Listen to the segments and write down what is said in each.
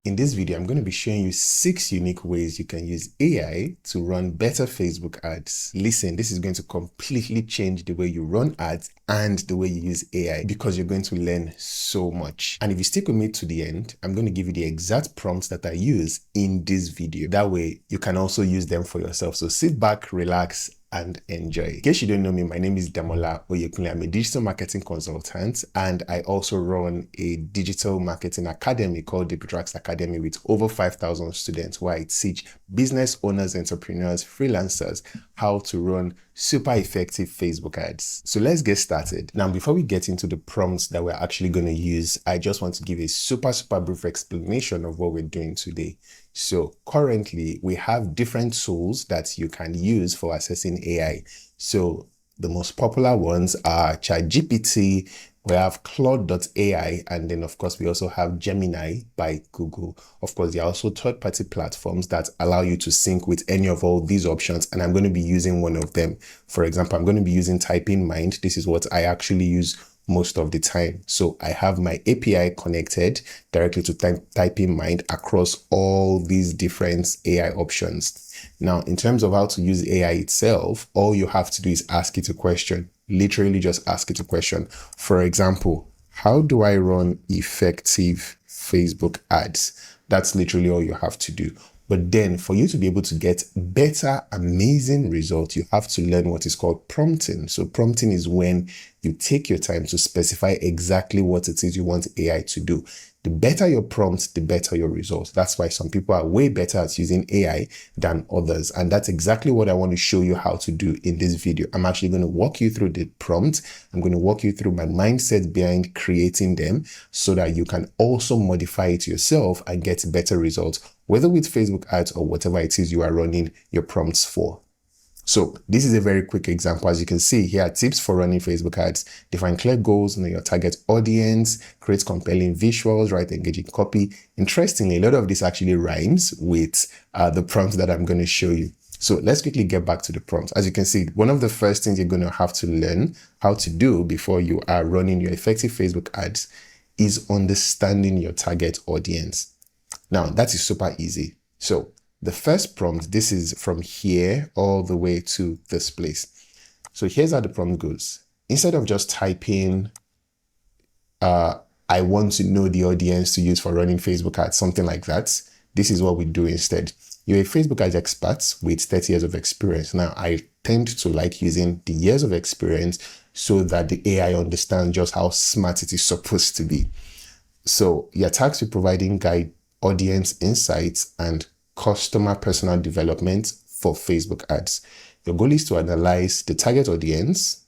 In this video, I'm going to be showing you 6 unique ways you can use AI to run better Facebook ads. Listen, this is going to completely change the way you run ads and the way you use AI because you're going to learn so much. And if you stick with me to the end, I'm going to give you the exact prompts that I use in this video. That way, you can also use them for yourself. So sit back, relax, and enjoy. In case you don't know me, my name is Damola Oyekunle. I'm a digital marketing consultant, and I also run a digital marketing academy called the Tracks Academy with over 5,000 students, where I teach business owners, entrepreneurs, freelancers how to run super effective Facebook ads. So let's get started. Now, before we get into the prompts that we're actually going to use, I just want to give a super brief explanation of what we're doing today. So currently we have different tools that you can use for assessing AI. So the most popular ones are ChatGPT, we have Claude.ai, and then of course we also have Gemini by Google. Of course, there are also third-party platforms that allow you to sync with any of all these options, and I'm going to be using one of them. For example, I'm going to be using Typing Mind. This is what I actually use most of the time. So I have my API connected directly to Typing Mind across all these different AI options. Now, in terms of how to use AI itself, all you have to do is ask it a question. Literally just ask it a question. For example, how do I run effective Facebook ads? That's literally all you have to do. But then for you to be able to get better, amazing results, you have to learn what is called prompting. So prompting is when you take your time to specify exactly what it is you want AI to do. The better your prompts, the better your results. That's why some people are way better at using AI than others. And that's exactly what I want to show you how to do in this video. I'm actually going to walk you through the prompt. I'm going to walk you through my mindset behind creating them so that you can also modify it yourself and get better results, whether with Facebook ads or whatever it is you are running your prompts for. So this is a very quick example. As you can see here, tips for running Facebook ads: define clear goals, know your target audience, create compelling visuals, write engaging copy. Interestingly, a lot of this actually rhymes with the prompt that I'm going to show you. So let's quickly get back to the prompt. As you can see, one of the first things you're going to have to learn how to do before you are running your effective Facebook ads is understanding your target audience. Now, that is super easy. So the first prompt, this is from here all the way to this place. So here's how the prompt goes. Instead of just typing, I want to know the audience to use for running Facebook ads, something like that, this is what we do instead. You're a Facebook ads expert with 30 years of experience. Now, I tend to like using the years of experience so that the AI understands just how smart it is supposed to be. So you're tasked with providing guide audience insights and customer personal development for Facebook ads. Your goal is to analyze the target audience,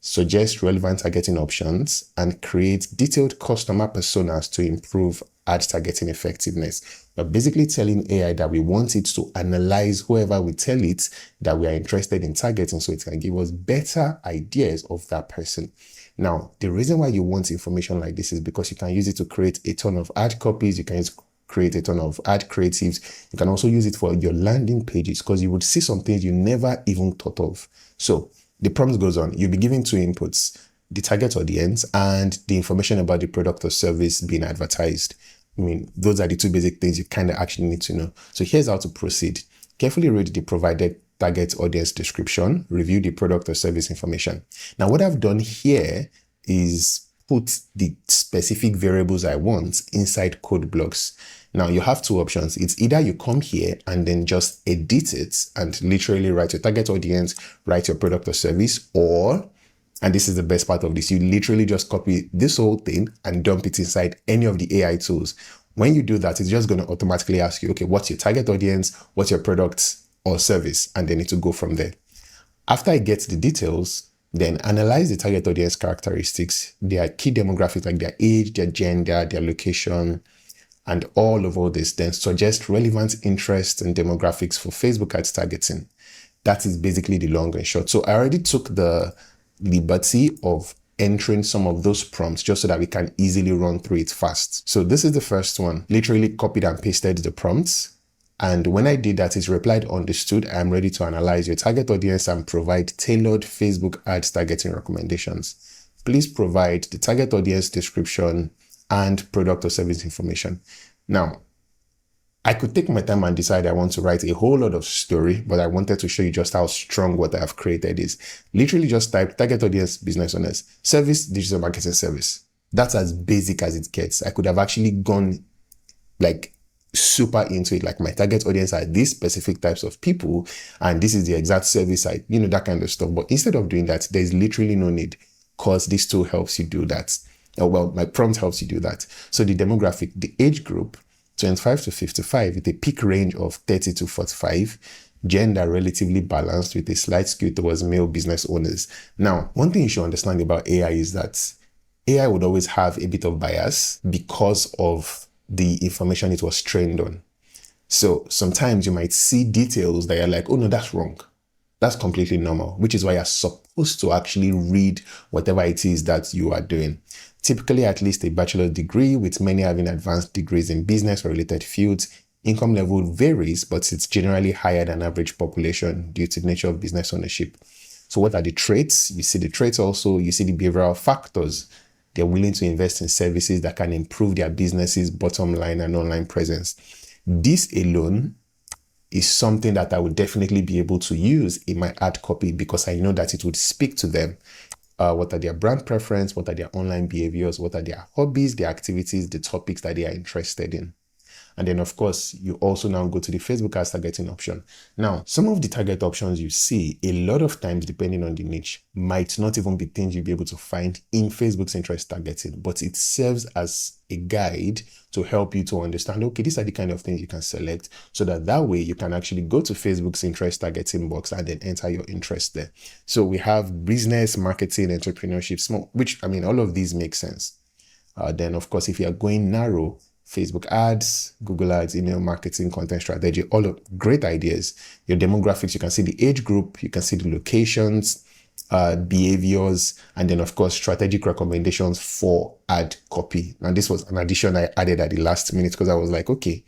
suggest relevant targeting options, and create detailed customer personas to improve ad targeting effectiveness. We're basically telling AI that we want it to analyze whoever we tell it that we are interested in targeting so it can give us better ideas of that person. Now, the reason why you want information like this is because you can use it to create a ton of ad copies, you can create a ton of ad creatives. You can also use it for your landing pages because you would see some things you never even thought of. So the prompt goes on. You'll be given 2 inputs: the target audience and the information about the product or service being advertised. I mean, those are the 2 basic things you kind of actually need to know. So here's how to proceed. Carefully read the provided target audience description, review the product or service information. Now, what I've done here is put the specific variables I want inside code blocks. Now you have 2 options. It's either you come here and then just edit it and literally write your target audience, write your product or service, or, and this is the best part of this, you literally just copy this whole thing and dump it inside any of the AI tools. When you do that, it's just going to automatically ask you, okay, what's your target audience? What's your product or service? And then it will go from there. After I get the details, then analyze the target audience characteristics, their key demographics like their age, their gender, their location, and all this. Then suggest relevant interests and demographics for Facebook ads targeting. That is basically the long and short. So I already took the liberty of entering some of those prompts just so that we can easily run through it fast. So this is the first one. Literally copied and pasted the prompts. And when I did that, it replied, understood. I am ready to analyze your target audience and provide tailored Facebook ads targeting recommendations. Please provide the target audience description and product or service information. Now, I could take my time and decide I want to write a whole lot of story, but I wanted to show you just how strong what I have created is. Literally just type target audience, business owners, service, digital marketing service. That's as basic as it gets. I could have actually gone like super into it, like my target audience are these specific types of people, and this is the exact service side, that kind of stuff. But instead of doing that, there's literally no need, because this tool helps you do that. Well, my prompt helps you do that. So the demographic, the age group, 25 to 55, with a peak range of 30 to 45, gender relatively balanced with a slight skew towards male business owners. Now, one thing you should understand about AI is that AI would always have a bit of bias because of the information it was trained on. So sometimes you might see details that you're like, oh no, that's wrong. That's completely normal, which is why you're supposed to actually read whatever it is that you are doing. Typically, at least a bachelor's degree, with many having advanced degrees in business or related fields. Income level varies, but it's generally higher than average population due to the nature of business ownership. So what are the traits? You see the traits also, you see the behavioral factors. They're willing to invest in services that can improve their business's bottom line and online presence. This alone is something that I would definitely be able to use in my ad copy, because I know that it would speak to them. What are their brand preference? What are their online behaviors? What are their hobbies, their activities, the topics that they are interested in? And then, of course, you also now go to the Facebook ads targeting option. Now, some of the target options you see, a lot of times, depending on the niche, might not even be things you'll be able to find in Facebook's interest targeting, but it serves as a guide to help you to understand, okay, these are the kind of things you can select, so that way you can actually go to Facebook's interest targeting box and then enter your interest there. So we have business, marketing, entrepreneurship, small, which, all of these make sense. Then, of course, if you are going narrow, Facebook ads, Google ads, email marketing, content strategy, all of great ideas. Your demographics, you can see the age group, you can see the locations, behaviors, and then, of course, strategic recommendations for ad copy. And this was an addition I added at the last minute, because I was like, okay,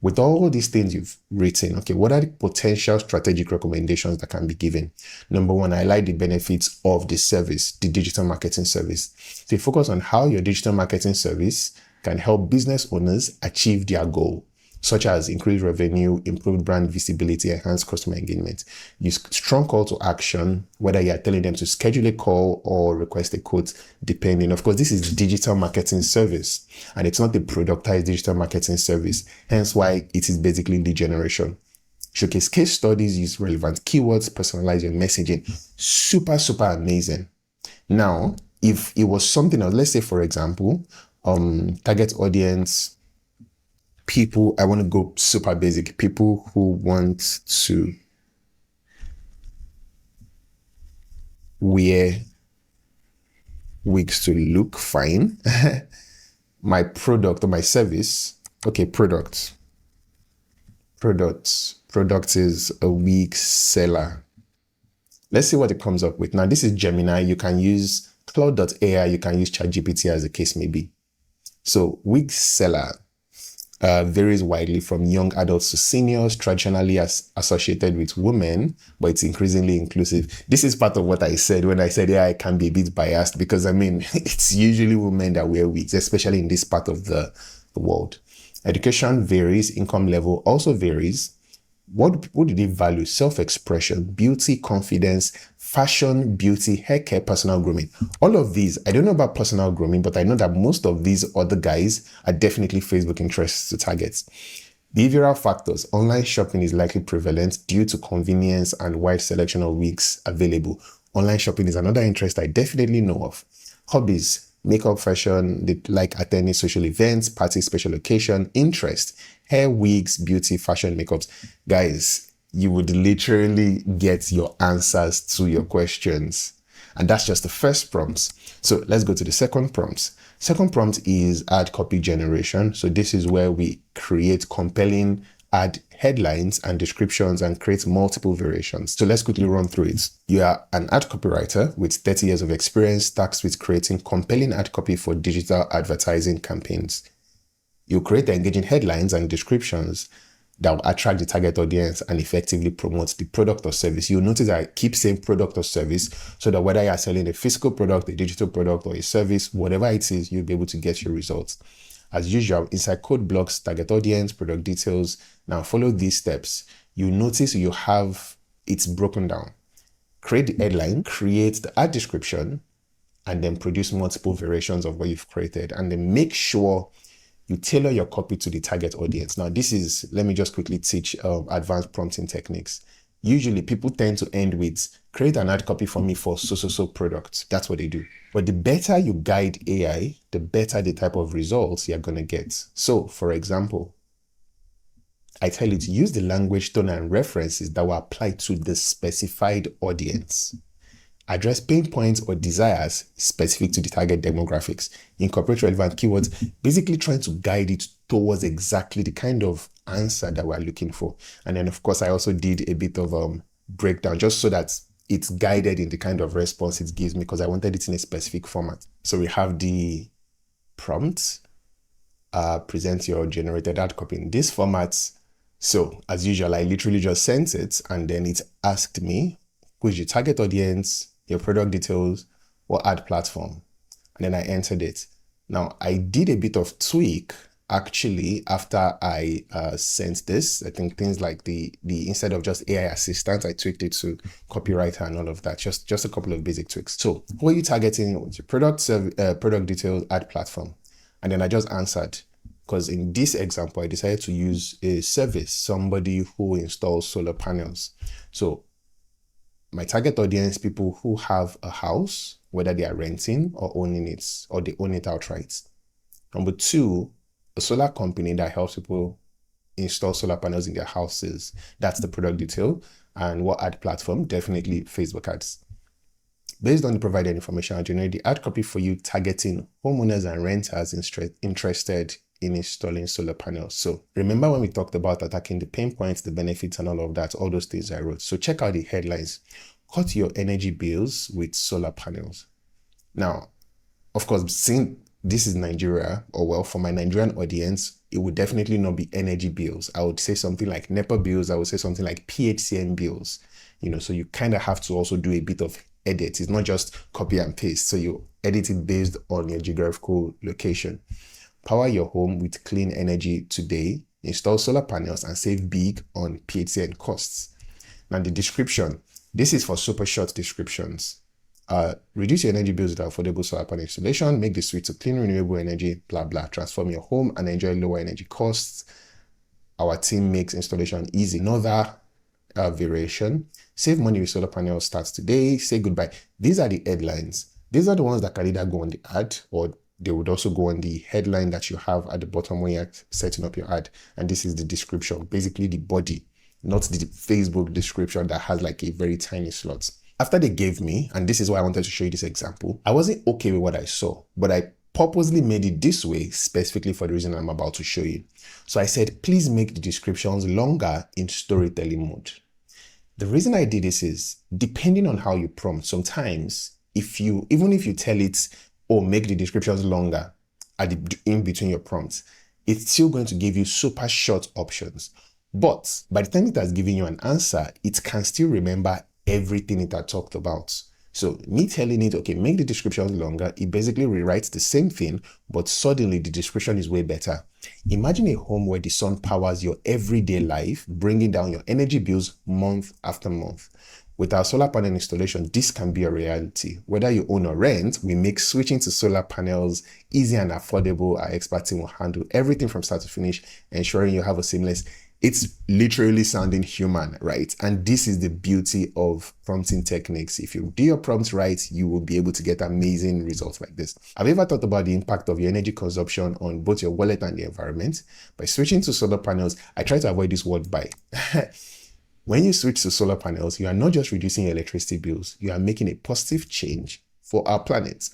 with all these things you've written, okay, what are the potential strategic recommendations that can be given? Number one, I like the benefits of the service, the digital marketing service. So you focus on how your digital marketing service can help business owners achieve their goal, such as increased revenue, improved brand visibility, enhanced customer engagement. Use strong call to action, whether you are telling them to schedule a call or request a quote, depending. Of course, this is digital marketing service, and it's not a productized digital marketing service, hence why it is basically lead generation. Showcase case studies, use relevant keywords, personalize your messaging. Super, super amazing. Now, if it was something else, let's say, for example, target audience, people, I want to go super basic, people who want to wear wigs to look fine. My product or my service, okay, product is a wig seller. Let's see what it comes up with. Now, this is Gemini. You can use Cloud.ai, you can use ChatGPT, as the case may be. So wig seller varies widely from young adults to seniors, traditionally associated with women, but it's increasingly inclusive. This is part of what I said when I said, yeah, I can be a bit biased, because it's usually women that wear wigs, especially in this part of the world. Education varies, income level also varies. What do they value? Self-expression, beauty, confidence, fashion, beauty, hair care, personal grooming. All of these, I don't know about personal grooming, but I know that most of these other guys are definitely Facebook interests to target. Behavioral factors. Online shopping is likely prevalent due to convenience and wide selection of wigs available. Online shopping is another interest I definitely know of. Hobbies. Makeup, fashion, they like attending social events, parties, special occasion. Interest, hair, wigs, beauty, fashion, makeups. Guys, you would literally get your answers to your questions. And that's just the first prompts. So let's go to the second prompts. Second prompt is ad copy generation. So this is where we create compelling ad headlines and descriptions and create multiple variations. So let's quickly run through it. You are an ad copywriter with 30 years of experience tasked with creating compelling ad copy for digital advertising campaigns. You create engaging headlines and descriptions that will attract the target audience and effectively promote the product or service. You'll notice I keep saying product or service, so that whether you're selling a physical product, a digital product, or a service, whatever it is, you'll be able to get your results. As usual, inside code blocks, target audience, product details. Now follow these steps. You notice you have it's broken down. Create the headline, create the ad description, and then produce multiple variations of what you've created. And then make sure you tailor your copy to the target audience. Now, this is, let me just quickly teach advanced prompting techniques. Usually people tend to end with, create an ad copy for me for so products. That's what they do. But the better you guide AI, the better the type of results you're going to get. So for example, I tell you to use the language, tone, and references that will apply to the specified audience. Address pain points or desires specific to the target demographics. Incorporate relevant keywords, basically trying to guide it towards exactly the kind of answer that we're looking for. And then, of course, I also did a bit of breakdown just so that it's guided in the kind of response it gives me, because I wanted it in a specific format. So we have the prompt, present your generated ad copy in this format. So as usual, I literally just sent it, and then it asked me, who is your target audience, your product details, or ad platform. And then I entered it. Now, I did a bit of tweak actually after I sent this. I think things like the instead of just AI assistant, I tweaked it to copywriter and all of that. Just a couple of basic tweaks. So who are you targeting? What's your product details, ad platform? And then I just answered, because in this example, I decided to use a service, somebody who installs solar panels. So my target audience, people who have a house, whether they are renting or owning it, or they own it outright. Number two, a solar company that helps people install solar panels in their houses. That's the product detail. And what ad platform? Definitely Facebook ads. Based on the provided information, I'll generate the ad copy for you targeting homeowners and renters interested in installing solar panels. So remember when we talked about attacking the pain points, the benefits, and all of that, all those things I wrote. So check out the headlines. Cut your energy bills with solar panels. Now, of course, seeing this is Nigeria, or well, for my Nigerian audience, it would definitely not be energy bills. I would say something like NEPA bills. I would say something like PHCN bills. So you kind of have to also do a bit of edit. It's not just copy and paste. So you edit it based on your geographical location. Power your home with clean energy today. Install solar panels and save big on PHCN costs. Now the description. This is for super short descriptions. Reduce your energy bills with affordable solar panel installation. Make the switch to clean renewable energy, blah, blah. Transform your home and enjoy lower energy costs. Our team makes installation easy. Another variation. Save money with solar panels starts today. Say goodbye. These are the headlines. These are the ones that can either go on the ad, or they would also go on the headline that you have at the bottom when you're setting up your ad. And this is the description, basically the body, not the Facebook description that has like a very tiny slot. After they gave me, and this is why I wanted to show you this example, I wasn't okay with what I saw, but I purposely made it this way specifically for the reason I'm about to show you. So I said, please make the descriptions longer in storytelling mode. The reason I did this is, depending on how you prompt, sometimes even if you tell it, or make the descriptions longer in between your prompts, it's still going to give you super short options. But by the time it has given you an answer, it can still remember everything it had talked about. So me telling it, okay, make the descriptions longer, it basically rewrites the same thing, but suddenly the description is way better. Imagine a home where the sun powers your everyday life, bringing down your energy bills month after month. With our solar panel installation, this can be a reality. Whether you own or rent, we make switching to solar panels easy and affordable. Our expert team will handle everything from start to finish, ensuring you have a seamless. It's literally sounding human, right? And this is the beauty of prompting techniques. If you do your prompts right, you will be able to get amazing results like this. Have you ever thought about the impact of your energy consumption on both your wallet and the environment? By switching to solar panels, I try to avoid this word "by." When you switch to solar panels, you are not just reducing your electricity bills, you are making a positive change for our planet.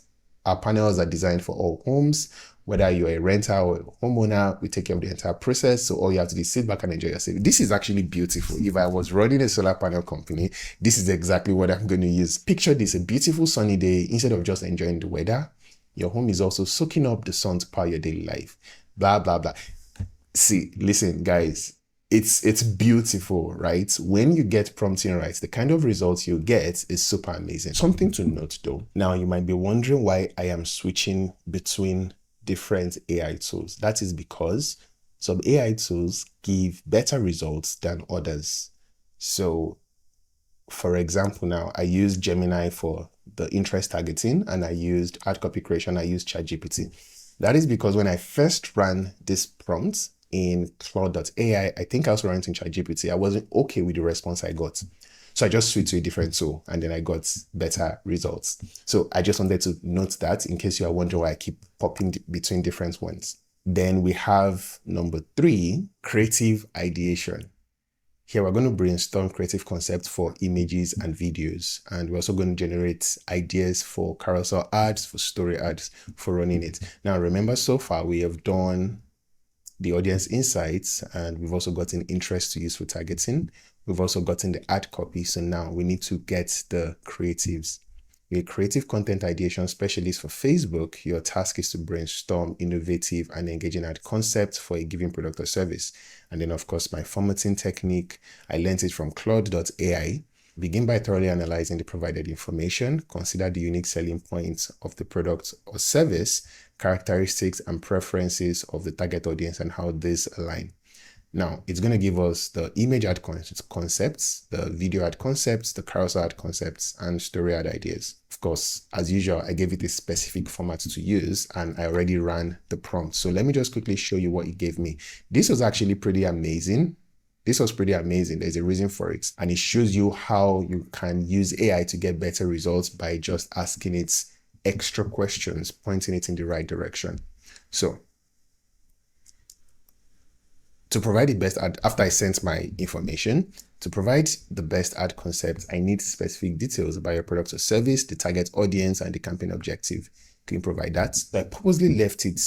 Our panels are designed for all homes, whether you're a renter or a homeowner, we take care of the entire process. So all you have to do is sit back and enjoy your savings. This is actually beautiful. If I was running a solar panel company, this is exactly what I'm going to use. Picture this, a beautiful sunny day. Instead of just enjoying the weather, your home is also soaking up the sun to power your daily life. Blah, blah, blah. See, listen, guys. It's beautiful, right? When you get prompting right, the kind of results you get is super amazing. Something to note though. Now you might be wondering why I am switching between different AI tools. That is because some AI tools give better results than others. So for example, now I use Gemini for the interest targeting, and I used ad copy creation. I used ChatGPT. That is because when I first ran this prompt in Claude.ai, I think I also ran it in ChatGPT. I wasn't okay with the response I got. So I just switched to a different tool and then I got better results. So I just wanted to note that in case you are wondering why I keep popping between different ones. Then we have number 3, creative ideation. Here we're going to brainstorm creative concepts for images and videos. And we're also going to generate ideas for carousel ads, for story ads, for running it. Now remember, so far we have done the audience insights, and we've also gotten interest to use for targeting. We've also gotten the ad copy. So now we need to get the creatives. You're a creative content ideation specialist for Facebook. Your task is to brainstorm innovative and engaging ad concepts for a given product or service. And then of course, my formatting technique, I learned it from Claude.ai. Begin by thoroughly analyzing the provided information. Consider the unique selling points of the product or service, characteristics and preferences of the target audience, and how these align. Now, it's going to give us the image ad concepts, the video ad concepts, the carousel ad concepts, and story ad ideas. Of course, as usual, I gave it a specific format to use, and I already ran the prompt. So let me just quickly show you what it gave me. This was actually pretty amazing. This was pretty amazing. There's a reason for it. And it shows you how you can use AI to get better results by just asking it extra questions, pointing it in the right direction. So to provide the best ad, after I sent my information, to provide the best ad concept, I need specific details about your product or service, the target audience, and the campaign objective. Can you provide that? So I purposely left it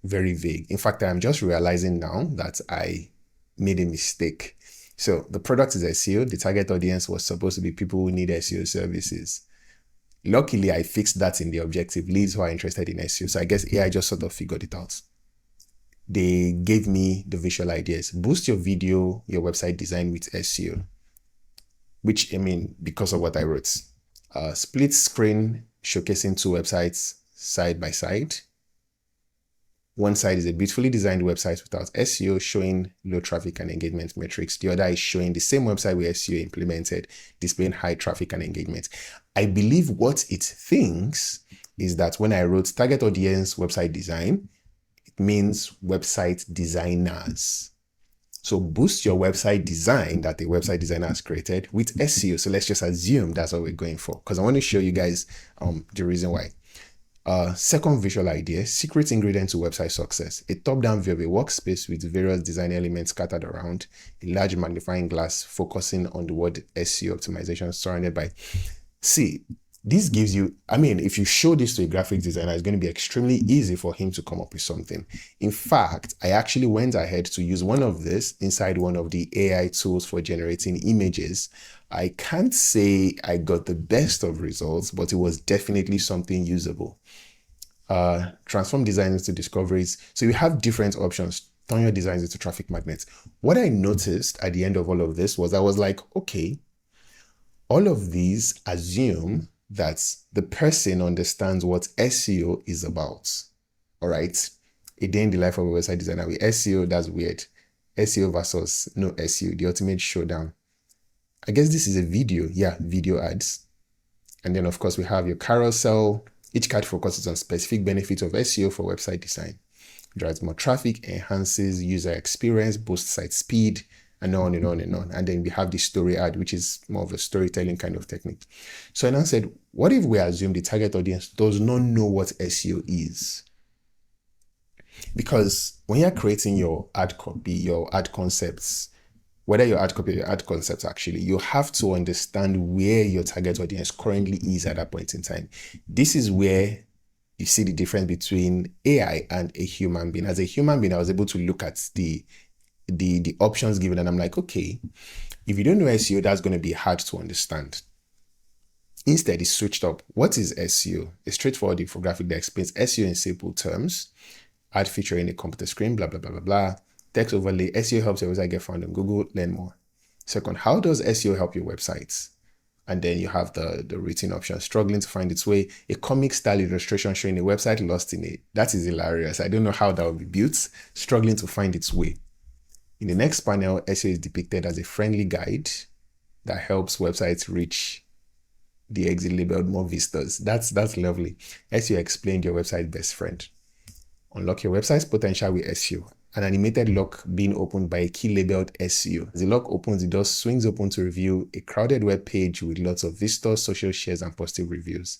very vague. In fact, I'm just realizing now that I made a mistake. So the product is SEO. The target audience was supposed to be people who need SEO services. Luckily, I fixed that in the objective, leads who are interested in SEO. So I guess AI just sort of figured it out. They gave me the visual ideas. Boost your video, your website design with SEO, which I mean, because of what I wrote. Split screen showcasing 2 websites side by side. One side is a beautifully designed website without SEO, showing low traffic and engagement metrics. The other is showing the same website with SEO implemented, displaying high traffic and engagement. I believe what it thinks is that when I wrote target audience website design, it means website designers. So boost your website design that the website designer has created with SEO. So let's just assume that's what we're going for, because I want to show you guys the reason why. Second visual idea, secret ingredient to website success. A top-down view of a workspace with various design elements scattered around, a large magnifying glass focusing on the word SEO optimization surrounded by. See, this gives you, I mean, if you show this to a graphic designer, it's going to be extremely easy for him to come up with something. In fact, I actually went ahead to use one of this inside one of the AI tools for generating images. I can't say I got the best of results, but it was definitely something usable. Transform designs into discoveries. So you have different options. Turn your designs into traffic magnets. What I noticed at the end of all of this was I was like, okay, all of these assume that the person understands what SEO is about. All right. A day in the life of a website designer with SEO, that's weird. SEO versus no SEO, the ultimate showdown. I guess this is a video. Yeah, video ads. And then of course we have your carousel. Each card focuses on specific benefits of SEO for website design. Drives more traffic, enhances user experience, boosts site speed, and on and on and on. And then we have the story ad, which is more of a storytelling kind of technique. So I now said, what if we assume the target audience does not know what SEO is? Because when you're creating your ad copy, your ad concepts, whether your ad copy or your ad concepts, actually, you have to understand where your target audience currently is at that point in time. This is where you see the difference between AI and a human being. As a human being, I was able to look at the options given, and I'm like, okay, if you don't know SEO, that's going to be hard to understand. Instead, it's switched up. What is SEO? A straightforward infographic that explains SEO in simple terms. Ad feature in a computer screen, blah, blah, blah, blah, blah. Text overlay. SEO helps your website get found on Google. Learn more. Second, how does SEO help your websites? And then you have the written option, struggling to find its way. A comic style illustration showing a website lost in it. That is hilarious. I don't know how that would be built. Struggling to find its way. In the next panel, SEO is depicted as a friendly guide that helps websites reach the exit labeled more visitors. That's lovely. SEO explained your website best friend. Unlock your website's potential with SEO. An animated lock being opened by a key labeled SEO. As the lock opens, the door swings open to reveal a crowded web page with lots of visitors, social shares, and positive reviews.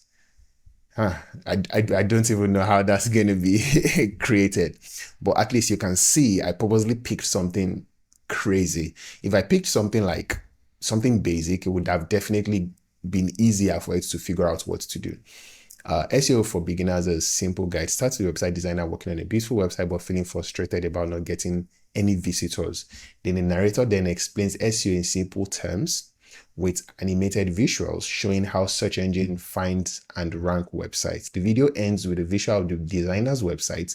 I don't even know how that's going to be created, but at least you can see I purposely picked something crazy. If I picked something like something basic, it would have definitely been easier for it to figure out what to do. SEO for beginners is a simple guide. Starts with a website designer working on a beautiful website but feeling frustrated about not getting any visitors. Then the narrator then explains SEO in simple terms with animated visuals showing how search engine finds and rank websites. The video ends with a visual of the designer's website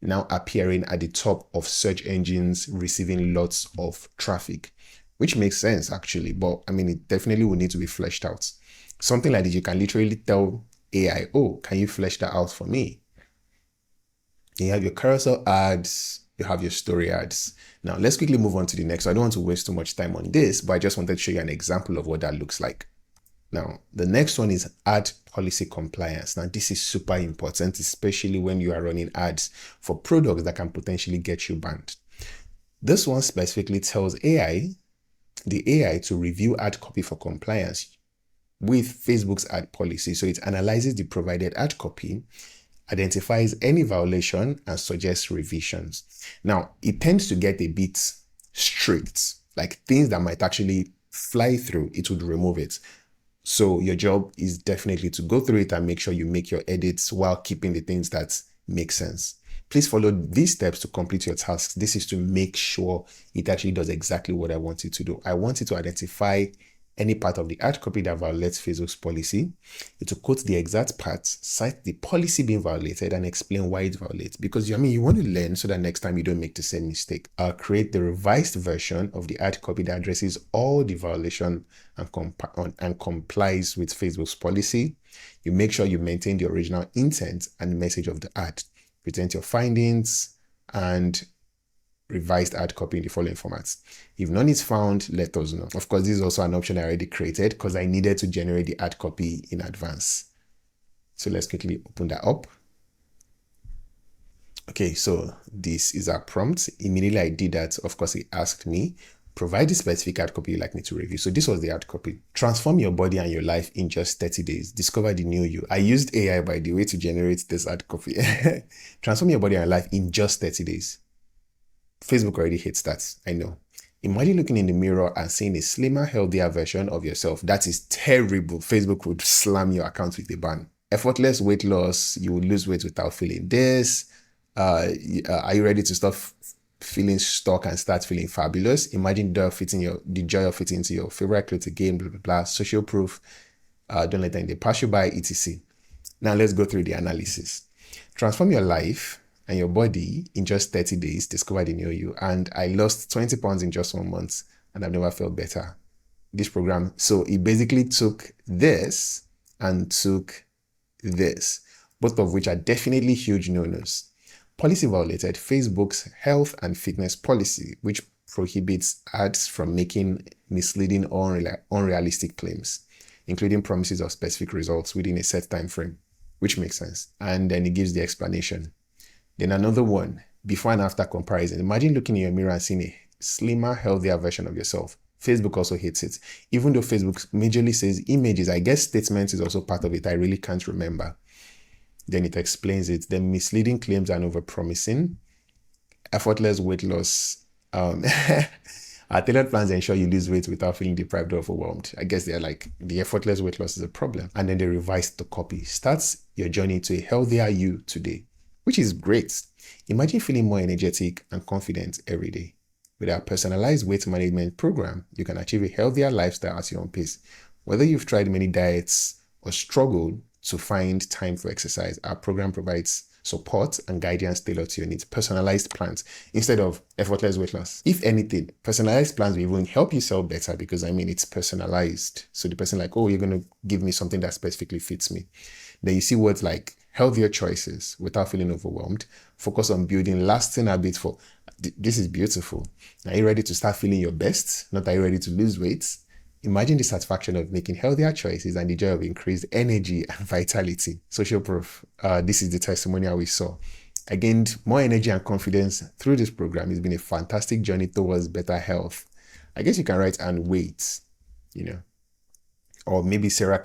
now appearing at the top of search engines receiving lots of traffic, which makes sense actually, but I mean, it definitely will need to be fleshed out. Something like this, you can literally tell AI, oh, can you flesh that out for me? You have your carousel ads, you have your story ads. Now, let's quickly move on to the next. I don't want to waste too much time on this, but I just wanted to show you an example of what that looks like. Now, the next one is ad policy compliance. Now, this is super important, especially when you are running ads for products that can potentially get you banned. This one specifically tells the AI to review ad copy for compliance with Facebook's ad policy. So it analyzes the provided ad copy, identifies any violation, and suggests revisions. Now, it tends to get a bit strict, like things that might actually fly through, it would remove it. So your job is definitely to go through it and make sure you make your edits while keeping the things that make sense. Please follow these steps to complete your tasks. This is to make sure it actually does exactly what I want it to do. I want it to identify any part of the ad copy that violates Facebook's policy. It will quote the exact parts, cite the policy being violated, and explain why it violates. Because you want to learn so that next time you don't make the same mistake. Create the revised version of the ad copy that addresses all the violation and complies with Facebook's policy. You make sure you maintain the original intent and message of the ad. Present your findings and revised ad copy in the following formats. If none is found, let us know. Of course, this is also an option I already created because I needed to generate the ad copy in advance. So let's quickly open that up. Okay, so this is our prompt. Immediately I did that, of course, it asked me, provide the specific ad copy you'd like me to review. So this was the ad copy. Transform your body and your life in just 30 days. Discover the new you. I used AI, by the way, to generate this ad copy. Transform your body and your life in just 30 days. Facebook already hates that, I know. Imagine looking in the mirror and seeing a slimmer, healthier version of yourself. That is terrible. Facebook would slam your account with a ban. Effortless weight loss. You will lose weight without feeling this. Are you ready to stop feeling stuck and start feeling fabulous? Imagine the joy of fitting into your favorite clothes again, blah, blah, blah. Social proof. Don't let them pass you by, etc. Now let's go through the analysis. Transform your life and your body in just 30 days, discover the new you. And I lost 20 pounds in just 1 month and I've never felt better. This program, so it basically took this and took this, both of which are definitely huge no-nos. Policy violated Facebook's health and fitness policy, which prohibits ads from making misleading or unrealistic claims, including promises of specific results within a set time frame, which makes sense. And then it gives the explanation. Then another one, before and after comparison. Imagine looking in your mirror and seeing a slimmer, healthier version of yourself. Facebook also hates it. Even though Facebook majorly says images, I guess statements is also part of it. I really can't remember. Then it explains it. Then misleading claims and overpromising. Effortless weight loss. Our tailored plans ensure you lose weight without feeling deprived or overwhelmed. I guess they're like, the effortless weight loss is a problem. And then they revised the copy. Starts your journey to a healthier you today, which is great. Imagine feeling more energetic and confident every day. With our personalized weight management program, you can achieve a healthier lifestyle at your own pace. Whether you've tried many diets or struggled to find time for exercise, our program provides support and guidance tailored to your needs, personalized plans instead of effortless weight loss. If anything, personalized plans will even help you sell better because it's personalized. So the person like, oh, you're going to give me something that specifically fits me. Then you see words like healthier choices without feeling overwhelmed. Focus on building lasting habits for, this is beautiful. Are you ready to start feeling your best? Not are you ready to lose weight? Imagine the satisfaction of making healthier choices and the joy of increased energy and vitality. Social proof. This is the testimonial we saw. I gained more energy and confidence through this program. It's been a fantastic journey towards better health. I guess you can write and weight, or maybe Sarah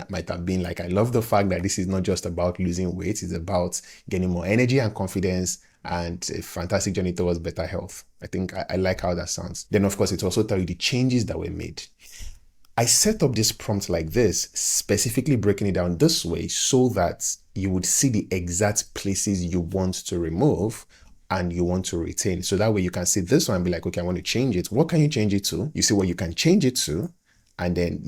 might have been like, I love the fact that this is not just about losing weight. It's about getting more energy and confidence and a fantastic journey towards better health. I think I like how that sounds. Then, of course, it also tells you the changes that were made. I set up this prompt like this, specifically breaking it down this way so that you would see the exact places you want to remove and you want to retain. So that way you can see this one and be like, okay, I want to change it. What can you change it to? You see what you can change it to. And then,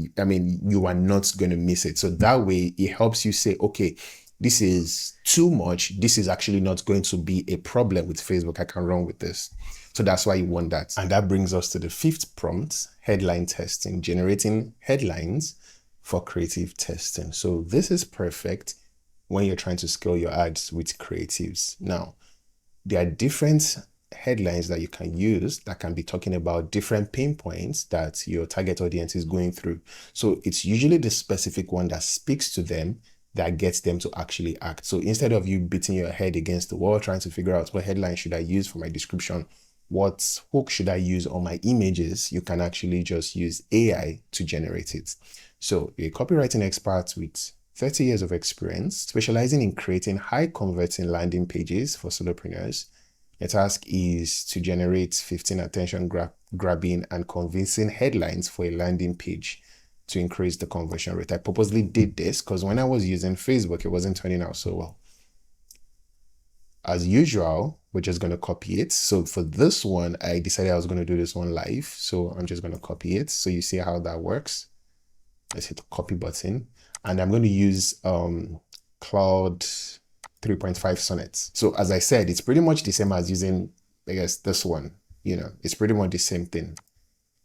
you are not going to miss it. So that way it helps you say, okay, this is too much. This is actually not going to be a problem with Facebook. I can run with this. So that's why you want that. And that brings us to the fifth prompt, headline testing, generating headlines for creative testing. So this is perfect when you're trying to scale your ads with creatives. Now, there are different headlines that you can use that can be talking about different pain points that your target audience is going through. So it's usually the specific one that speaks to them that gets them to actually act. So instead of you beating your head against the wall trying to figure out what headline should I use for my description, what hook should I use on my images, you can actually just use AI to generate it. So a copywriting expert with 30 years of experience, specializing in creating high converting landing pages for solopreneurs. The task is to generate 15 attention grabbing and convincing headlines for a landing page to increase the conversion rate. I purposely did this because when I was using Facebook, it wasn't turning out so well. As usual, we're just going to copy it. So for this one, I decided I was going to do this one live. So I'm just going to copy it. So you see how that works. Let's hit the copy button. And I'm going to use Cloud 3.5 sonnets. So as I said, it's pretty much the same as using, I guess, this one. It's pretty much the same thing.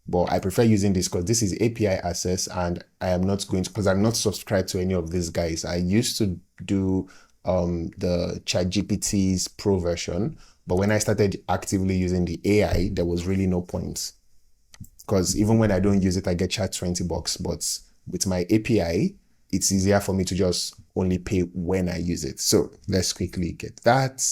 But I prefer using this because this is API access and I am not going to, because I'm not subscribed to any of these guys. I used to do the ChatGPT's Pro version, but when I started actively using the AI, there was really no point. Because even when I don't use it, I get charged $20. But with my API, it's easier for me to just only pay when I use it. So let's quickly get that.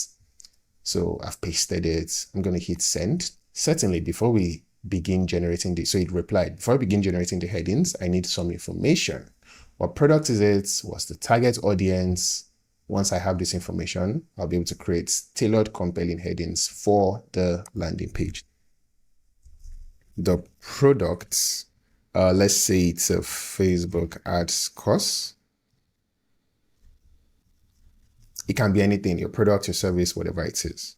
So I've pasted it. I'm going to hit send. Certainly, before we begin generating this, so it replied, before I begin generating the headings, I need some information. What product is it? What's the target audience? Once I have this information, I'll be able to create tailored, compelling headings for the landing page. The product, let's say it's a Facebook ads course. It can be anything, your product, your service, whatever it is.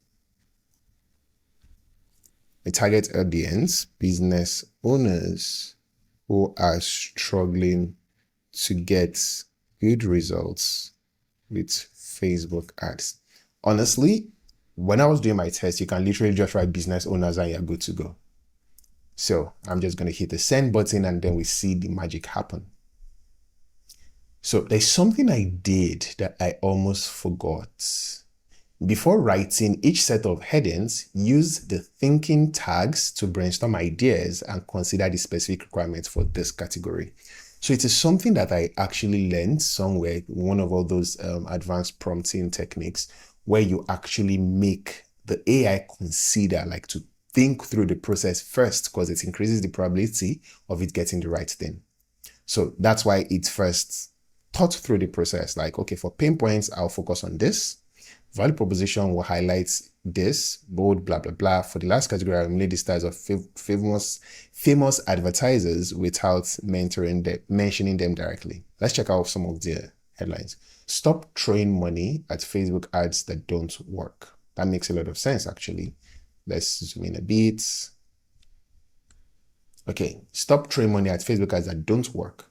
A target audience, business owners who are struggling to get good results with Facebook ads. Honestly, when I was doing my test, you can literally just write business owners and you're good to go. So I'm just going to hit the send button and then we see the magic happen. So there's something I did that I almost forgot. Before writing each set of headings, use the thinking tags to brainstorm ideas and consider the specific requirements for this category. So it is something that I actually learned somewhere, one of all those advanced prompting techniques, where you actually make the AI consider, like to think through the process first, because it increases the probability of it getting the right thing. So that's why it first thought through the process, like, okay, for pain points, I'll focus on this. Value proposition will highlight this, bold, blah, blah, blah. For the last category, I eliminate the styles of famous advertisers without mentioning them directly. Let's check out some of the headlines. Stop throwing money at Facebook ads that don't work. That makes a lot of sense, actually. Let's zoom in a bit. Okay, stop throwing money at Facebook ads that don't work.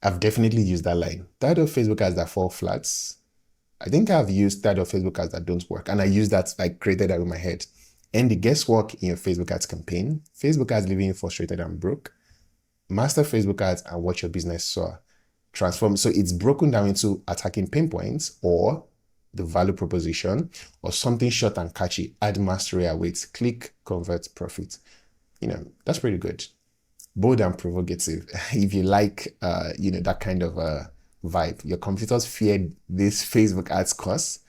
I've definitely used that line. Tired of Facebook ads that fall flats? I think I've used that of Facebook ads that don't work. And I use that, I created that in my head. End the guesswork in your Facebook ads campaign. Facebook ads leaving you frustrated and broke. Master Facebook ads and watch your business soar. Transform. So it's broken down into attacking pain points or the value proposition or something short and catchy. Add mastery awaits. Click, convert, profit. That's pretty good. Bold and provocative. If you like, that kind of vibe. Your competitors feared this Facebook ads course.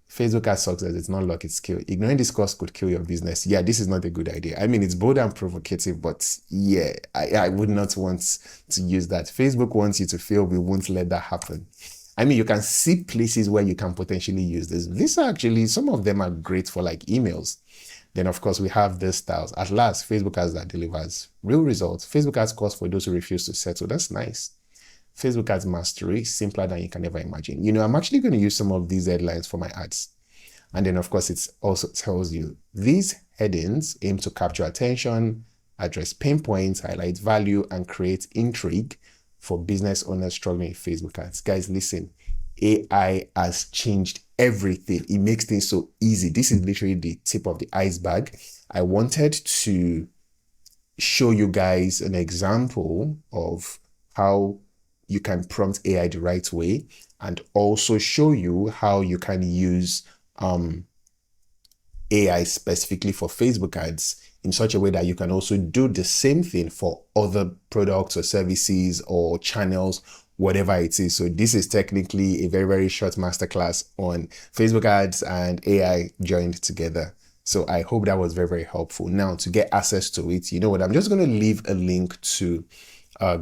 Facebook ads success, it's not luck, it's skill. Ignoring this course could kill your business. Yeah, this is not a good idea. I mean, it's bold and provocative, but yeah, I would not want to use that. Facebook wants you to fail. We won't let that happen. I mean, you can see places where you can potentially use this. These are actually, some of them are great for like emails. Then, of course, we have these styles. At last, Facebook ads that delivers real results. Facebook ads course for those who refuse to settle. That's nice. Facebook ads mastery, simpler than you can ever imagine. I'm actually going to use some of these headlines for my ads. And then, of course, it also tells you these headings aim to capture attention, address pain points, highlight value, and create intrigue for business owners struggling with Facebook ads. Guys, listen, AI has changed everything. It makes things so easy. This is literally the tip of the iceberg. I wanted to show you guys an example of how you can prompt AI the right way, and also show you how you can use AI specifically for Facebook ads in such a way that you can also do the same thing for other products or services or channels, whatever it is. So this is technically a very, very short masterclass on Facebook ads and AI joined together. So I hope that was very, very helpful. Now, to get access to it, you know what? I'm just going to leave a link to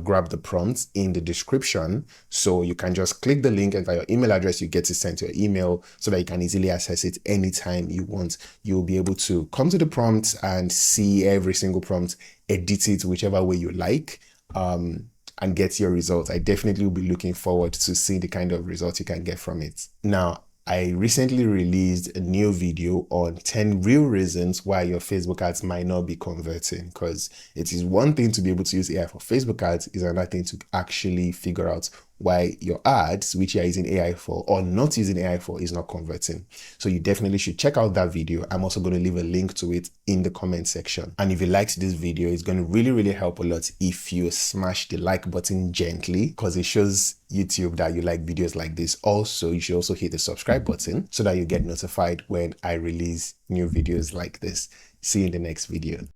grab the prompts in the description. So you can just click the link, and by your email address, you get it sent to your email so that you can easily access it anytime you want. You'll be able to come to the prompts and see every single prompt, edit it whichever way you like, and get your results. I definitely will be looking forward to seeing the kind of results you can get from it. Now, I recently released a new video on 10 real reasons why your Facebook ads might not be converting, because it is one thing to be able to use AI for Facebook ads, is another thing to actually figure out why your ads, which you are using AI for or not using AI for, is not converting. So you definitely should check out that video. I'm also going to leave a link to it in the comment section. And if you liked this video, it's going to really, really help a lot if you smash the like button gently, because it shows YouTube that you like videos like this. Also, you should also hit the subscribe button so that you get notified when I release new videos like this. See you in the next video.